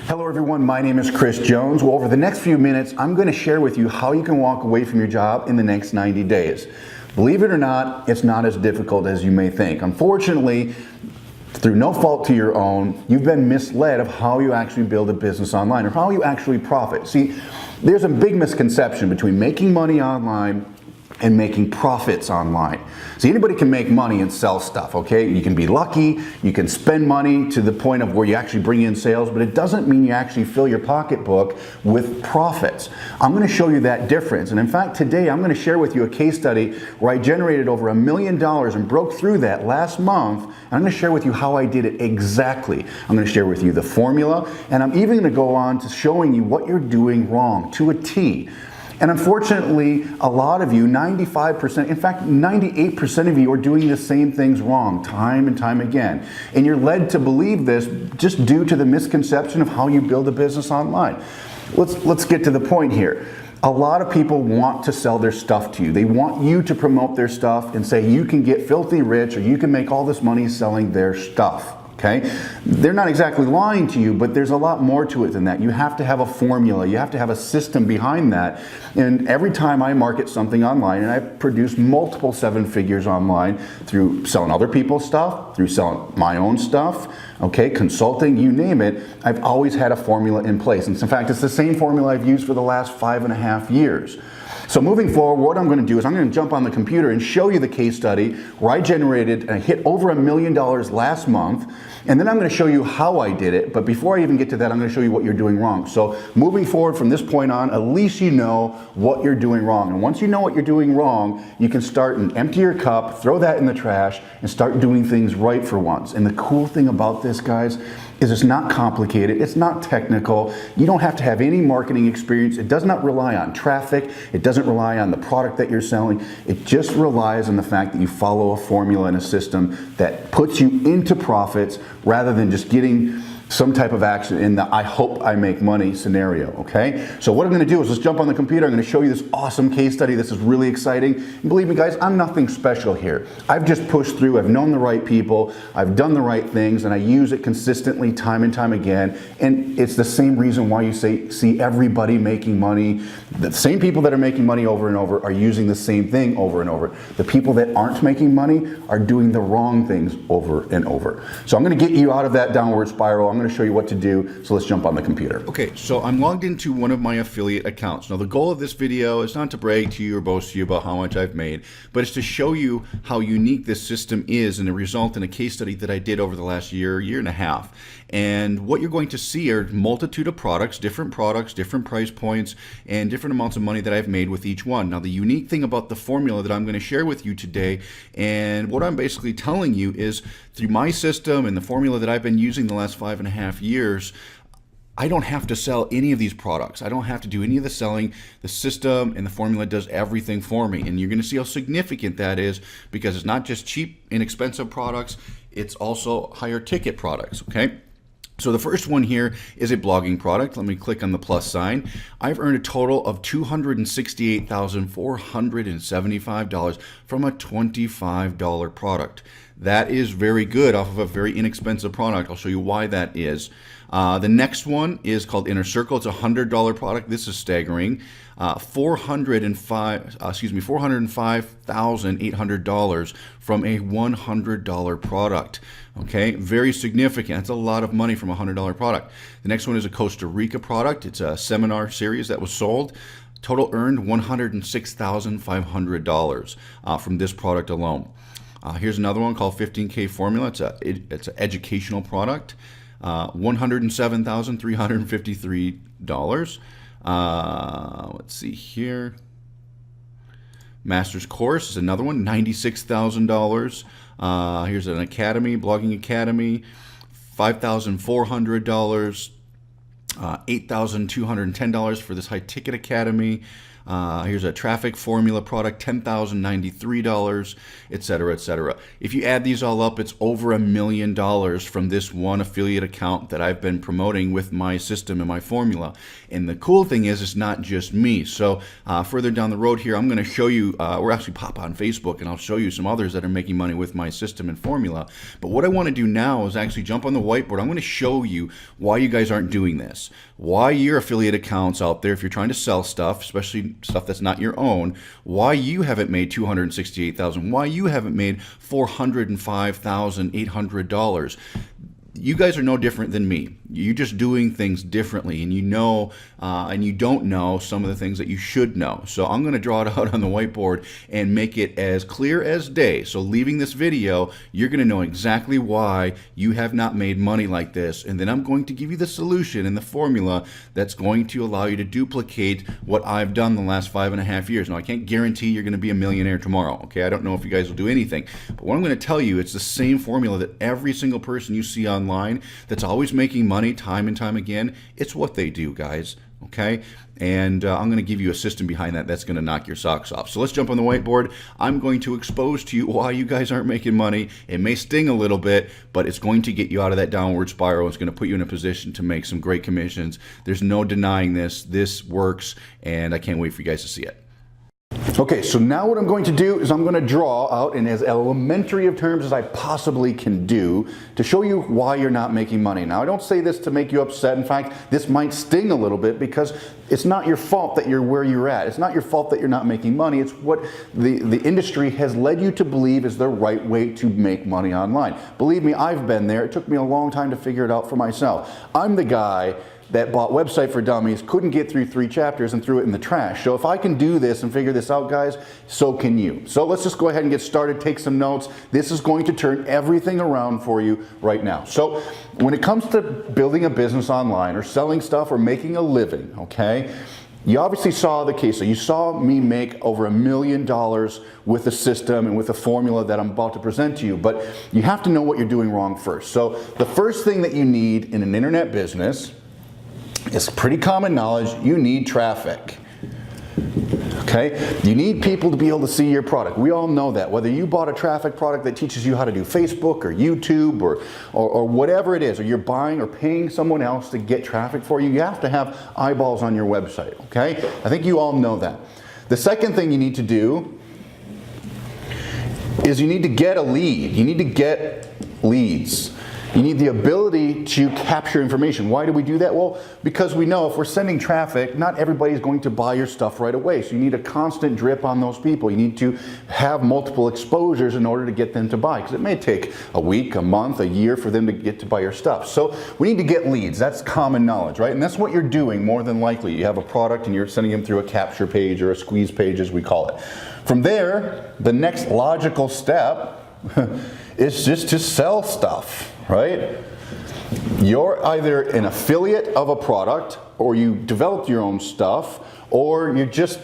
Hello everyone, my name is Chris Jones. Well, over the next few minutes, I'm going to share with you how you can walk away from your job in the next 90 days. Believe it or not, it's not as difficult as you may think. Unfortunately, through no fault to your own, you've been misled of how you actually build a business online or how you actually profit. See, there's a big misconception between making money online and making profits online. See, anybody can make money and sell stuff, okay? You can be lucky, you can spend money to the point of where you actually bring in sales, but it doesn't mean you actually fill your pocketbook with profits. I'm gonna show you that difference. And in fact, today I'm gonna share with you a case study where I generated over $1 million and broke through that last month. And I'm gonna share with you how I did it exactly. I'm gonna share with you the formula, and I'm even gonna go on to showing you what you're doing wrong to a T. And unfortunately, a lot of you, 95%, in fact, 98% of you are doing the same things wrong time and time again. And you're led to believe this just due to the misconception of how you build a business online. Let's get to the point here. A lot of people want to sell their stuff to you. They want you to promote their stuff and say you can get filthy rich or you can make all this money selling their stuff. Okay? They're not exactly lying to you, but there's a lot more to it than that. You have to have a formula. You have to have a system behind that. And every time I market something online, and I've produced multiple 7 figures online through selling other people's stuff, through selling my own stuff, okay, consulting, you name it, I've always had a formula in place. And in fact, it's the same formula I've used for the last 5.5 years. So moving forward, what I'm going to do is I'm going to jump on the computer and show you the case study where I generated and hit over $1 million last month, and then I'm going to show you how I did it. But before I even get to that, I'm going to show you what you're doing wrong. So moving forward from this point on, at least you know what you're doing wrong. And once you know what you're doing wrong, you can start and empty your cup, throw that in the trash, and start doing things right for once. And the cool thing about this, guys, is it's not complicated, it's not technical, you don't have to have any marketing experience, it does not rely on traffic, it doesn't rely on the product that you're selling, it just relies on the fact that you follow a formula and a system that puts you into profits rather than just getting some type of action in the I hope I make money scenario, okay? So what I'm gonna do is let's jump on the computer, I'm gonna show you this awesome case study. This is really exciting. And believe me guys, I'm nothing special here. I've just pushed through, I've known the right people, I've done the right things, and I use it consistently time and time again. And it's the same reason why you see everybody making money. The same people that are making money over and over are using the same thing over and over. The people that aren't making money are doing the wrong things over and over. So I'm gonna get you out of that downward spiral. I'm going to show you what to do, so let's jump on the computer. Okay, so I'm logged into one of my affiliate accounts. Now the goal of this video is not to brag to you or boast to you about how much I've made, but it's to show you how unique this system is and the result in a case study that I did over the last year and a half. And what you're going to see are a multitude of products, different price points, and different amounts of money that I've made with each one. Now the unique thing about the formula that I'm going to share with you today, and what I'm basically telling you is through my system and the formula that I've been using the last 5.5 years, I don't have to sell any of these products. I don't have to do any of the selling. The system and the formula does everything for me. And you're going to see how significant that is because it's not just cheap, inexpensive products, it's also higher ticket products, okay? So the first one here is a blogging product. Let me click on the plus sign. I've earned a total of $268,475 from a $25 product. That is very good off of a very inexpensive product. I'll show you why that is. The next one is called Inner Circle. It's a $100 product. This is staggering. $405,800 from a $100 product. Okay, very significant. That's a lot of money from a $100 product. The next one is a Costa Rica product. It's a seminar series that was sold. Total earned $106,500 from this product alone. Here's another one called 15K Formula. It's an educational product. $107,353. Let's see here. Master's course is another one, $96,000. Here's an academy, blogging academy, $5,400. $8,210 for this high ticket academy. Here's a traffic formula product, $10,093, etc., etc. If you add these all up, it's over $1 million from this one affiliate account that I've been promoting with my system and my formula. And the cool thing is, it's not just me. So further down the road here, I'm going to show you, we're actually pop on Facebook, and I'll show you some others that are making money with my system and formula. But what I want to do now is actually jump on the whiteboard. I'm going to show you why you guys aren't doing this, why your affiliate accounts out there, if you're trying to sell stuff, especially stuff that's not your own, why you haven't made $268,000, why you haven't made $405,800. You guys are no different than me. You're just doing things differently, and you know, and you don't know some of the things that you should know. So I'm going to draw it out on the whiteboard and make it as clear as day. So leaving this video, you're going to know exactly why you have not made money like this, and then I'm going to give you the solution and the formula that's going to allow you to duplicate what I've done the last 5.5 years. Now, I can't guarantee you're going to be a millionaire tomorrow, okay? I don't know if you guys will do anything, but what I'm going to tell you, it's the same formula that every single person you see online that's always making money time and time again, it's what they do, guys, okay? And I'm going to give you a system behind that that's going to knock your socks off. So let's jump on the whiteboard. I'm going to expose to you why you guys aren't making money. It may sting a little bit, but it's going to get you out of that downward spiral. It's going to put you in a position to make some great commissions. There's no denying this. This works, and I can't wait for you guys to see it. Okay, so now what I'm going to do is I'm going to draw out in as elementary of terms as I possibly can do to show you why you're not making money. Now, I don't say this to make you upset. In fact, this might sting a little bit because it's not your fault that you're where you're at. It's not your fault that you're not making money. It's what the industry has led you to believe is the right way to make money online. Believe me, I've been there. It took me a long time to figure it out for myself. I'm the guy that bought Website for Dummies, couldn't get through 3 chapters and threw it in the trash. So if I can do this and figure this out, guys, so can you. So let's just go ahead and get started, take some notes. This is going to turn everything around for you right now. So when it comes to building a business online or selling stuff or making a living, okay, you obviously saw the case. So you saw me make over $1 million with the system and with the formula that I'm about to present to you. But you have to know what you're doing wrong first. So the first thing that you need in an internet business, it's pretty common knowledge, you need traffic. Okay? You need people to be able to see your product. We all know that. Whether you bought a traffic product that teaches you how to do Facebook or YouTube or whatever it is, or you're buying or paying someone else to get traffic for you, you have to have eyeballs on your website. Okay? I think you all know that. The second thing you need to do is you need to get a lead. You need to get leads. You need the ability to capture information. Why do we do that? Well, because we know if we're sending traffic, not everybody's going to buy your stuff right away. So you need a constant drip on those people. You need to have multiple exposures in order to get them to buy, because it may take a week, a month, a year for them to get to buy your stuff. So we need to get leads. That's common knowledge, right? And that's what you're doing more than likely. You have a product and you're sending them through a capture page or a squeeze page, as we call it. From there, the next logical step is just to sell stuff, right? You're either an affiliate of a product, or you developed your own stuff, or you're just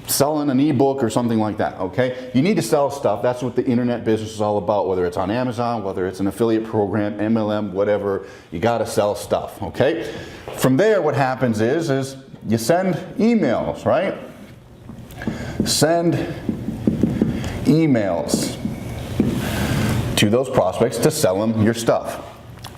selling an ebook or something like that, okay? You need to sell stuff. That's what the internet business is all about, whether it's on Amazon, whether it's an affiliate program, MLM, whatever, you gotta sell stuff, okay? From there, what happens is you send emails, right? Send emails to those prospects to sell them your stuff.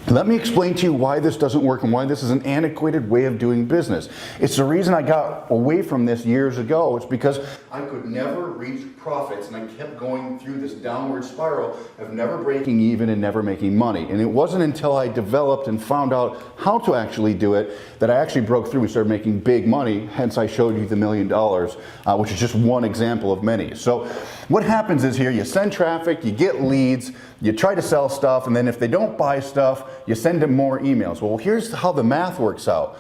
Let me explain to you why this doesn't work and why this is an antiquated way of doing business. It's the reason I got away from this years ago. It's because I could never reach profits, and I kept going through this downward spiral of never breaking even and never making money. And it wasn't until I developed and found out how to actually do it that I actually broke through and started making big money. Hence I showed you the $1 million, which is just one example of many. So what happens is here, you send traffic, you get leads, you try to sell stuff, and then if they don't buy stuff, you send them more emails. Well, here's how the math works out.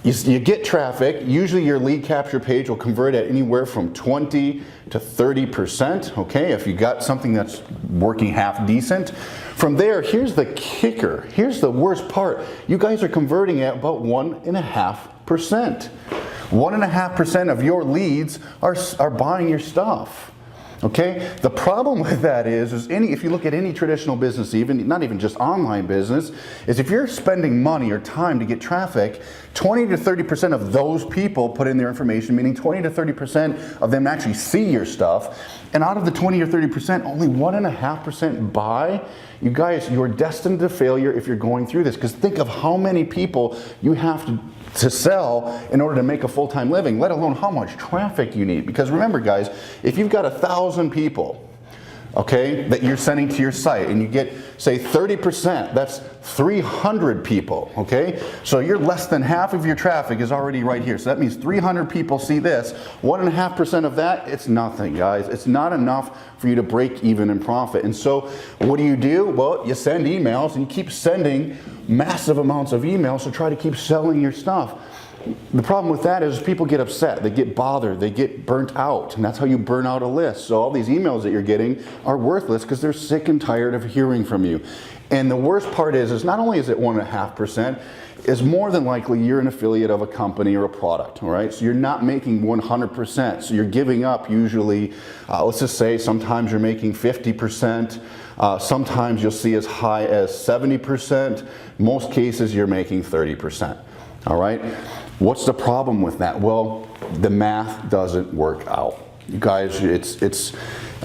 You get traffic. Usually your lead capture page will convert at anywhere from 20 to 30%, okay, if you got something that's working half decent. From there, here's the kicker. Here's the worst part. You guys are converting at about 1.5%. 1.5% of your leads are buying your stuff. Okay, the problem with that is if you look at any traditional business, even not even just online business, is if you're spending money or time to get traffic, 20 to 30% of those people put in their information, meaning 20 to 30% of them actually see your stuff, and out of the 20 or 30%, only 1.5% buy. You guys, you're destined to failure if you're going through this, because think of how many people you have to sell in order to make a full-time living, let alone how much traffic you need. Because remember guys, if you've got 1,000 people, okay, that you're sending to your site, and you get, say, 30%, that's 300 people, okay? So you're less than half of your traffic is already right here. So that means 300 people see this. 1.5% of that, it's nothing, guys. It's not enough for you to break even in profit. And so what do? Well, you send emails, and you keep sending massive amounts of emails to try to keep selling your stuff. The problem with that is people get upset, they get bothered, they get burnt out, and that's how you burn out a list. So all these emails that you're getting are worthless because they're sick and tired of hearing from you. And the worst part is not only is it 1.5%, is more than likely you're an affiliate of a company or a product, all right? So you're not making 100%, so you're giving up usually, let's just say sometimes you're making 50%, sometimes you'll see as high as 70%, most cases you're making 30%, all right? What's the problem with that? Well, the math doesn't work out. You guys,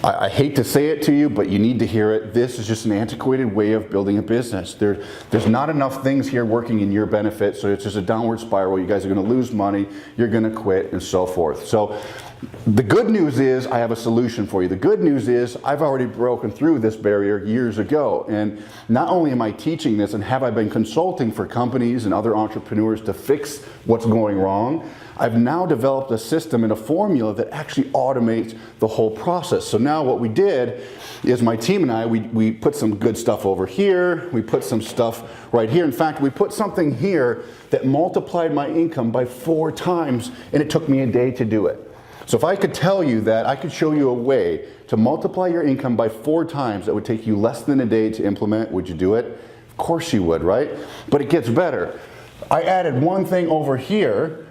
I hate to say it to you, but you need to hear it. This is just an antiquated way of building a business. There's not enough things here working in your benefit, so it's just a downward spiral. You guys are going to lose money, you're going to quit, and so forth. So the good news is I have a solution for you. The good news is I've already broken through this barrier years ago. And not only am I teaching this, and have I been consulting for companies and other entrepreneurs to fix what's going wrong, I've now developed a system and a formula that actually automates the whole process. So now what we did is my team and I, we put some good stuff over here, we put some stuff right here. In fact, we put something here that multiplied my income by 4 times, and it took me a day to do it. So if I could tell you that I could show you a way to multiply your income by 4 times that would take you less than a day to implement, would you do it? Of course you would, right? But it gets better. I added one thing over here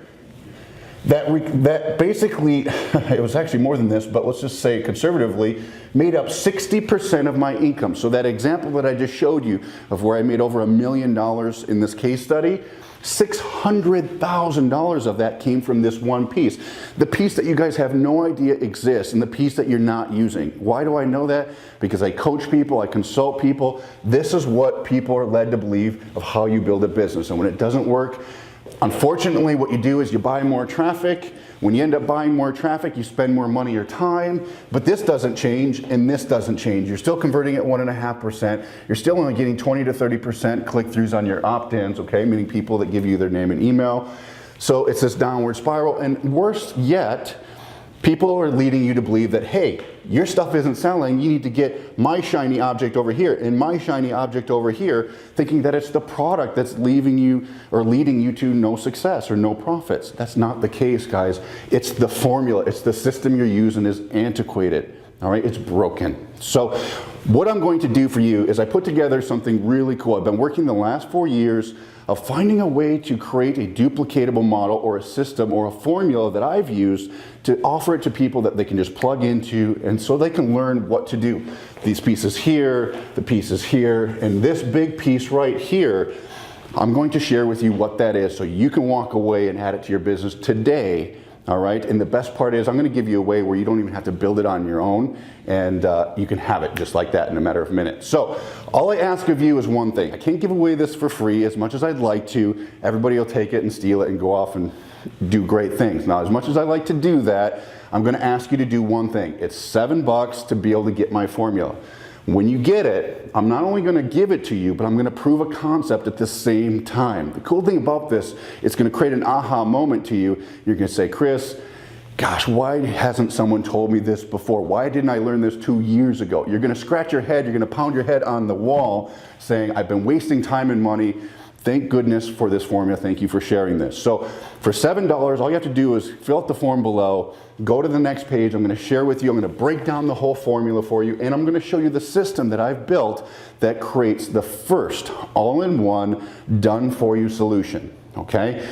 that basically, it was actually more than this, but let's just say conservatively, made up 60% of my income. So that example that I just showed you of where I made over $1 million in this case study, $600,000 of that came from this one piece. The piece that you guys have no idea exists, and the piece that you're not using. Why do I know that? Because I coach people, I consult people. This is what people are led to believe of how you build a business. And when it doesn't work, unfortunately, what you do is you buy more traffic. When you end up buying more traffic, you spend more money or time, but this doesn't change and this doesn't change. You're still converting at 1.5%. You're still only getting 20 to 30% click-throughs on your opt-ins, okay, meaning people that give you their name and email. So it's this downward spiral, and worse yet, people are leading you to believe that, hey, your stuff isn't selling, you need to get my shiny object over here and my shiny object over here, thinking that it's the product that's leaving you or leading you to no success or no profits. That's not the case, guys. It's the formula, it's the system you're using is antiquated. All right, it's broken. So what I'm going to do for you is I put together something really cool. I've been working the last 4 years of finding a way to create a duplicatable model or a system or a formula that I've used to offer it to people that they can just plug into, and so they can learn what to do. These pieces here, the pieces here, and this big piece right here, I'm going to share with you what that is so you can walk away and add it to your business today. All right, and the best part is I'm going to give you a way where you don't even have to build it on your own, and you can have it just like that in a matter of minutes. So all I ask of you is one thing. I can't give away this for free as much as I'd like to. Everybody will take it and steal it and go off and do great things. Now, as much as I like to do that, I'm going to ask you to do one thing. It's $7 to be able to get my formula. When you get it, I'm not only going to give it to you, but I'm going to prove a concept at the same time. The cool thing about this, it's going to create an aha moment to you. You're going to say, Chris, gosh, why hasn't someone told me this before? Why didn't I learn this 2 years ago? You're going to scratch your head, you're going to pound your head on the wall saying, I've been wasting time and money. Thank goodness for this formula. Thank you for sharing this. So for $7, all you have to do is fill out the form below, go to the next page. I'm going to share with you, I'm going to break down the whole formula for you, and I'm going to show you the system that I've built that creates the first all-in-one done-for-you solution, okay?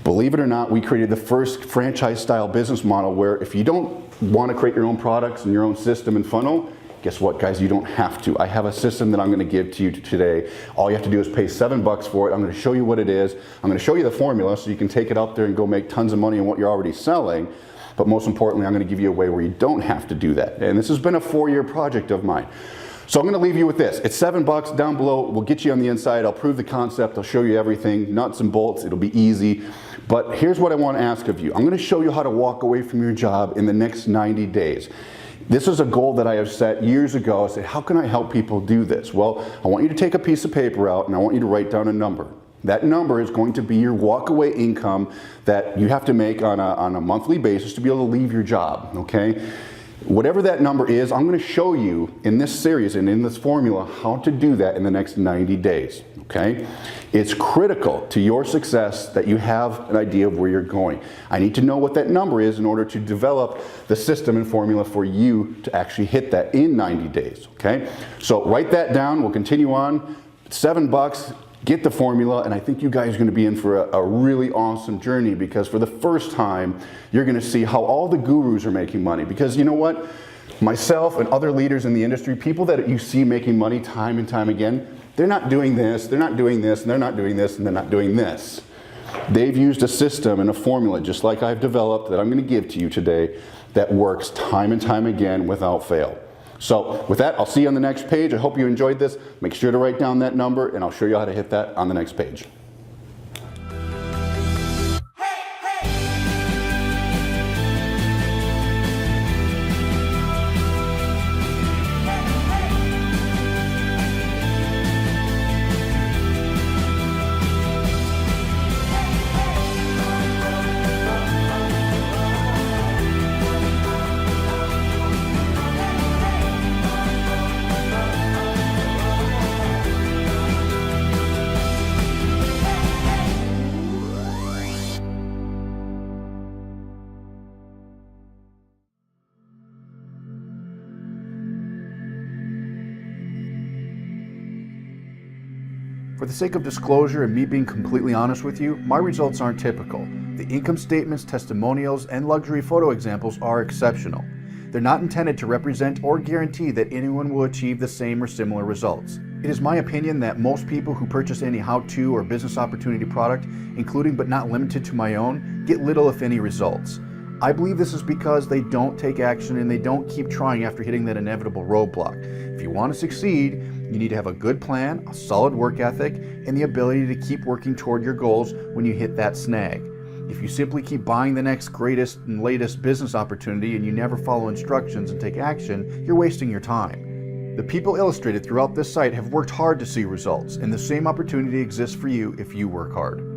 Believe it or not, we created the first franchise-style business model where if you don't want to create your own products and your own system and funnel, guess what, guys? You don't have to. I have a system that I'm going to give to you today. All you have to do is pay $7 for it. I'm going to show you what it is. I'm going to show you the formula so you can take it out there and go make tons of money on what you're already selling. But most importantly, I'm going to give you a way where you don't have to do that. And this has been a 4-year project of mine. So I'm going to leave you with this. It's $7 down below. We'll get you on the inside. I'll prove the concept. I'll show you everything, nuts and bolts. It'll be easy. But here's what I want to ask of you. I'm going to show you how to walk away from your job in the next 90 days. This is a goal that I have set years ago. I said, how can I help people do this? Well, I want you to take a piece of paper out and I want you to write down a number. That number is going to be your walkaway income that you have to make on a monthly basis to be able to leave your job, okay? Whatever that number is, I'm going to show you in this series and in this formula how to do that in the next 90 days, okay? It's critical to your success that you have an idea of where you're going. I need to know what that number is in order to develop the system and formula for you to actually hit that in 90 days, okay? So write that down. We'll continue on. $7. Get the formula, and I think you guys are going to be in for a really awesome journey, because for the first time you're going to see how all the gurus are making money. Because you know what, myself and other leaders in the industry, people that you see making money time and time again, they're not doing this, they're not doing this, and they're not doing this, and they're not doing this. They've used a system and a formula just like I've developed that I'm going to give to you today that works time and time again without fail. So with that, I'll see you on the next page. I hope you enjoyed this. Make sure to write down that number, and I'll show you how to hit that on the next page. For the sake of disclosure and me being completely honest with you, my results aren't typical. The income statements, testimonials, and luxury photo examples are exceptional. They're not intended to represent or guarantee that anyone will achieve the same or similar results. It is my opinion that most people who purchase any how-to or business opportunity product, including but not limited to my own, get little if any results. I believe this is because they don't take action and they don't keep trying after hitting that inevitable roadblock. If you want to succeed, you need to have a good plan, a solid work ethic, and the ability to keep working toward your goals when you hit that snag. If you simply keep buying the next greatest and latest business opportunity and you never follow instructions and take action, you're wasting your time. The people illustrated throughout this site have worked hard to see results, and the same opportunity exists for you if you work hard.